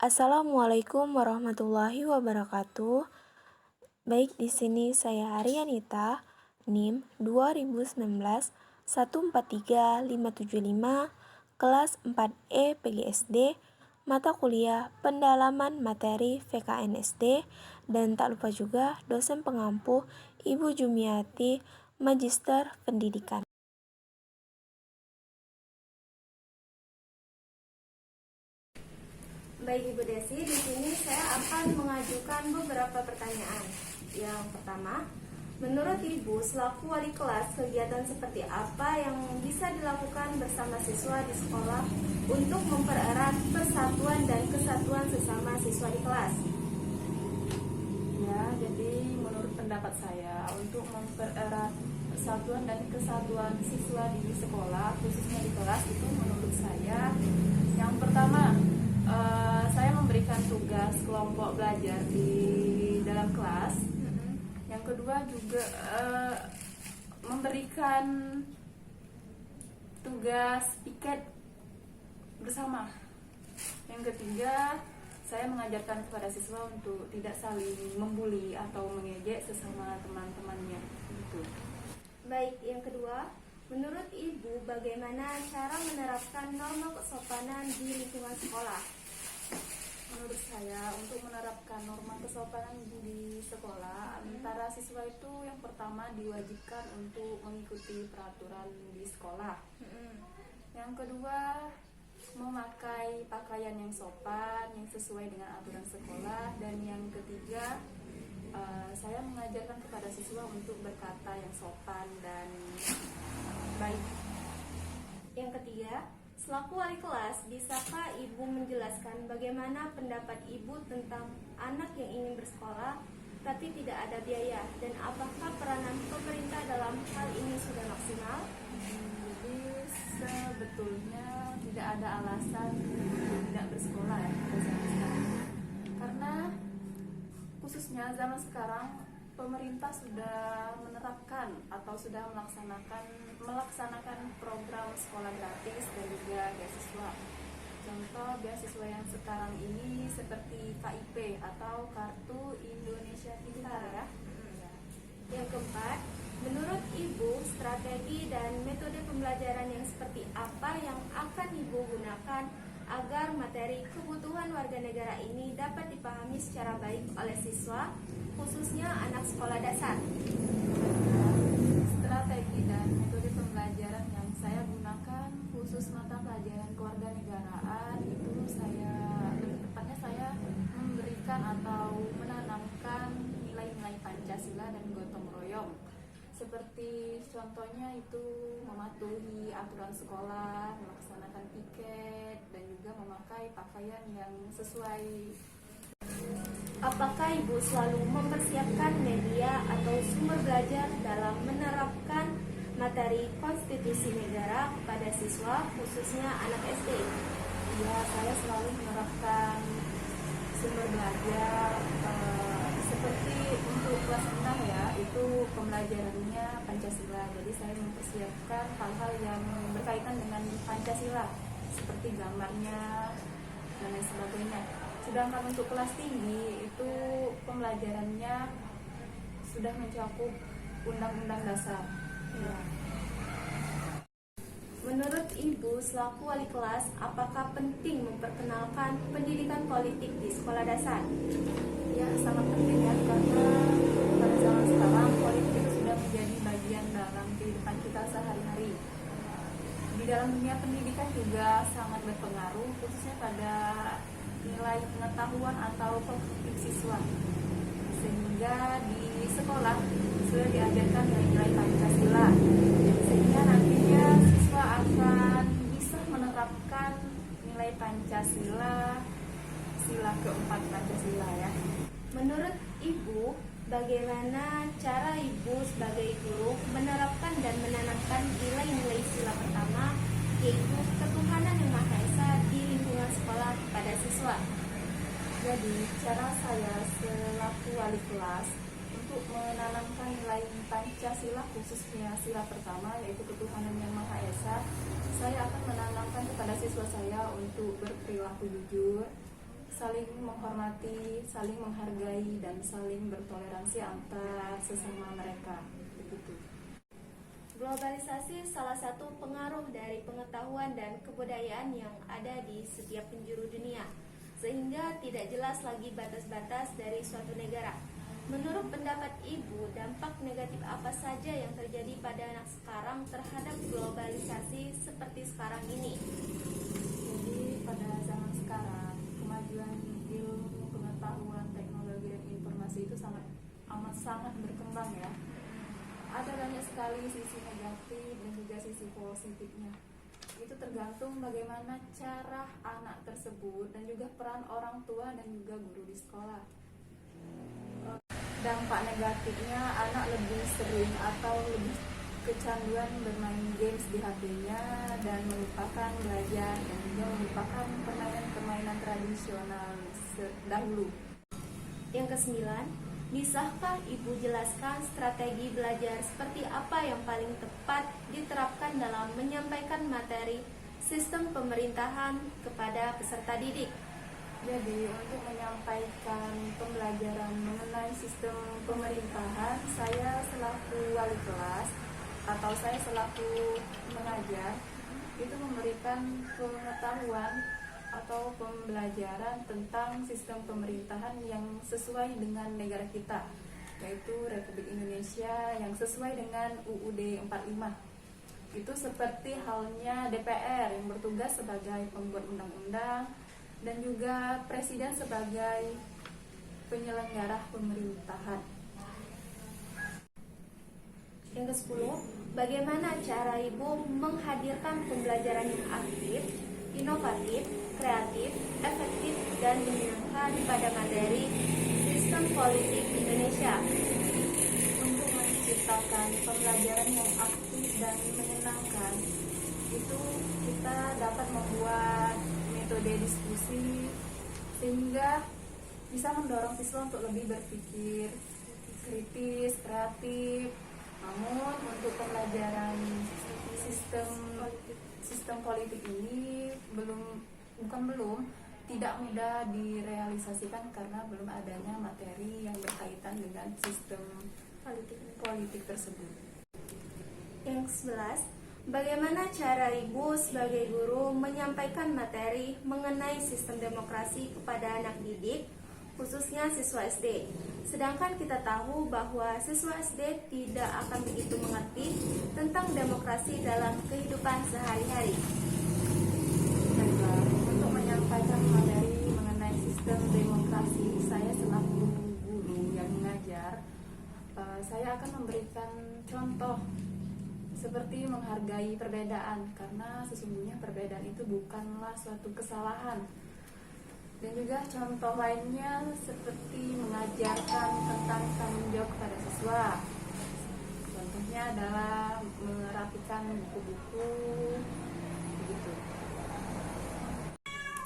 Assalamualaikum warahmatullahi wabarakatuh. Baik, di sini saya Aryanita, NIM 2019 143575, kelas 4E PGSD, mata kuliah pendalaman materi VKNSD, dan tak lupa juga dosen pengampu Ibu Jumiati, Magister Pendidikan. Baik Ibu Desi, di sini saya akan mengajukan beberapa pertanyaan. Yang pertama, menurut Ibu selaku wali kelas, kegiatan seperti apa yang bisa dilakukan bersama siswa di sekolah untuk mempererat persatuan dan kesatuan sesama siswa di kelas? Ya, jadi menurut pendapat saya untuk mempererat persatuan dan kesatuan siswa di sekolah, khususnya di kelas, itu menurut saya yang pertama, saya memberikan tugas kelompok belajar di dalam kelas. Yang kedua juga memberikan tugas piket bersama. Yang ketiga, saya mengajarkan kepada siswa untuk tidak saling membuli atau mengejek sesama teman-temannya. Gitu. Baik, yang kedua, menurut Ibu bagaimana cara menerapkan norma kesopanan di lingkungan sekolah? Menurut saya, untuk menerapkan norma kesopanan di sekolah, antara siswa itu yang pertama diwajibkan untuk mengikuti peraturan di sekolah. Yang kedua, memakai pakaian yang sopan, yang sesuai dengan aturan sekolah. Dan yang ketiga, saya mengajarkan kepada siswa untuk berkata yang sopan dan baik. Yang ketiga, selaku wali kelas, bisakah Ibu menjelaskan bagaimana pendapat Ibu tentang anak yang ingin bersekolah tapi tidak ada biaya, dan apakah peranan pemerintah dalam hal ini sudah maksimal? Jadi sebetulnya tidak ada alasan untuk tidak bersekolah ya pada zaman sekarang. Karena khususnya zaman sekarang pemerintah sudah menerapkan atau sudah melaksanakan program sekolah gratis dan juga beasiswa. Contoh beasiswa yang sekarang ini seperti KIP atau Kartu Indonesia Pintar ya. Yang keempat, menurut Ibu strategi dan metode pembelajaran yang seperti apa yang akan Ibu gunakan agar materi kebutuhan warga negara ini dapat dipahami secara baik oleh siswa, khususnya anak sekolah dasar? Strategi dan metode pembelajaran yang saya gunakan khusus mata pelajaran kewarganegaraan itu lebih tepatnya saya memberikan atau menanamkan nilai-nilai Pancasila dan gotong royong. Seperti contohnya itu mematuhi aturan sekolah, melaksanakan piket, dan juga memakai pakaian yang sesuai. Apakah Ibu selalu mempersiapkan media atau sumber belajar dalam menerapkan materi konstitusi negara kepada siswa, khususnya anak SD? Ya, saya selalu menerapkan sumber belajar seperti untuk kelas 6 ya, itu pembelajarannya Pancasila. Jadi saya mempersiapkan hal-hal yang berkaitan dengan Pancasila seperti gambarnya dan lain sebagainya. Sedangkan untuk kelas tinggi itu pembelajarannya sudah mencakup Undang-Undang Dasar. Ya. Menurut Ibu selaku wali kelas, apakah penting memperkenalkan pendidikan politik di sekolah dasar? Ya, sangat penting ya, karena pada zaman sekarang politik sudah menjadi bagian dalam kehidupan kita sehari-hari. Di dalam dunia pendidikan juga sangat berpengaruh, khususnya pada nilai pengetahuan atau kognitif siswa. Sehingga di sekolah sudah diajarkan nilai-nilai Pancasila, sehingga nantinya siswa akan bisa menerapkan nilai Pancasila Pancasila ya. Menurut Ibu, bagaimana cara Ibu sebagai guru menerapkan dan menanamkan nilai-nilai sila pertama, yaitu ketuhanan yang Maha Esa di lingkungan sekolah pada siswa? Jadi cara saya selaku wali kelas untuk menanamkan nilai Pancasila, khususnya sila pertama yaitu ketuhanan yang Maha Esa, saya akan menanamkan kepada siswa saya untuk berperilaku jujur, saling menghormati, saling menghargai, dan saling bertoleransi antar sesama mereka. Begitu. Globalisasi salah satu pengaruh dari pengetahuan dan kebudayaan yang ada di setiap penjuru dunia, sehingga tidak jelas lagi batas-batas dari suatu negara. Menurut pendapat Ibu, dampak negatif apa saja yang terjadi pada anak sekarang terhadap globalisasi seperti sekarang ini? Jadi pada zaman sekarang kemajuan ilmu, pengetahuan, teknologi dan informasi itu sangat berkembang ya. Ada banyak sekali sisi negatif dan juga sisi positifnya. Itu tergantung bagaimana cara anak tersebut dan juga peran orang tua dan juga guru di sekolah. Dampak negatifnya, anak lebih sering atau lebih kecanduan bermain games di HP-nya dan melupakan belajar dan juga melupakan permainan-permainan tradisional dahulu. Yang kesembilan, bisakah Ibu jelaskan strategi belajar seperti apa yang paling tepat diterapkan dalam menyampaikan materi sistem pemerintahan kepada peserta didik? Jadi untuk menyampaikan pembelajaran mengenai sistem pemerintahan, saya selaku wali kelas atau saya selaku mengajar itu memberikan pengetahuan atau pembelajaran tentang sistem pemerintahan yang sesuai dengan negara kita, yaitu Republik Indonesia, yang sesuai dengan UUD 45. Itu seperti halnya DPR yang bertugas sebagai pembuat undang-undang dan juga Presiden sebagai penyelenggara pemerintahan. Yang ke-10, bagaimana cara Ibu menghadirkan pembelajaran yang aktif, inovatif, kreatif, efektif, dan menyenangkan pada materi sistem politik Indonesia? Untuk menciptakan pembelajaran yang aktif dan menyenangkan, itu kita dapat membuat metode diskusi sehingga bisa mendorong siswa untuk lebih berpikir kritis, kreatif. Namun untuk pembelajaran sistem politik ini tidak mudah direalisasikan karena belum adanya materi yang berkaitan dengan sistem politik tersebut. Yang ke-11, bagaimana cara Ibu sebagai guru menyampaikan materi mengenai sistem demokrasi kepada anak didik, khususnya siswa SD? Sedangkan kita tahu bahwa siswa SD tidak akan begitu mengerti tentang demokrasi dalam kehidupan sehari-hari. Baiklah, untuk menyampaikan materi mengenai sistem demokrasi, saya selaku guru yang mengajar, saya akan memberikan contoh seperti menghargai perbedaan, karena sesungguhnya perbedaan itu bukanlah suatu kesalahan. Dan juga contoh lainnya seperti mengajarkan tentang tanggung jawab kepada siswa. Contohnya adalah merapikan buku-buku, begitu.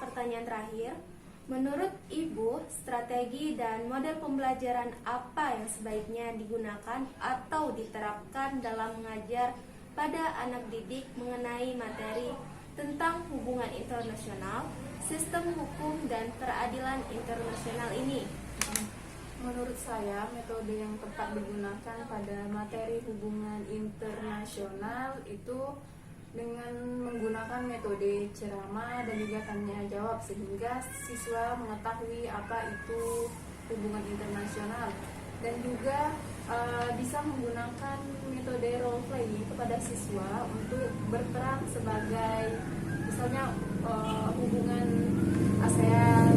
Pertanyaan terakhir, menurut Ibu, strategi dan model pembelajaran apa yang sebaiknya digunakan atau diterapkan dalam mengajar pada anak didik mengenai materi tentang hubungan internasional, sistem hukum, dan peradilan internasional ini? Menurut saya, metode yang tepat digunakan pada materi hubungan internasional itu dengan menggunakan metode ceramah dan juga tanya jawab, sehingga siswa mengetahui apa itu hubungan internasional, dan juga bisa menggunakan metode role play kepada siswa untuk berperan sebagai misalnya hubungan ASEAN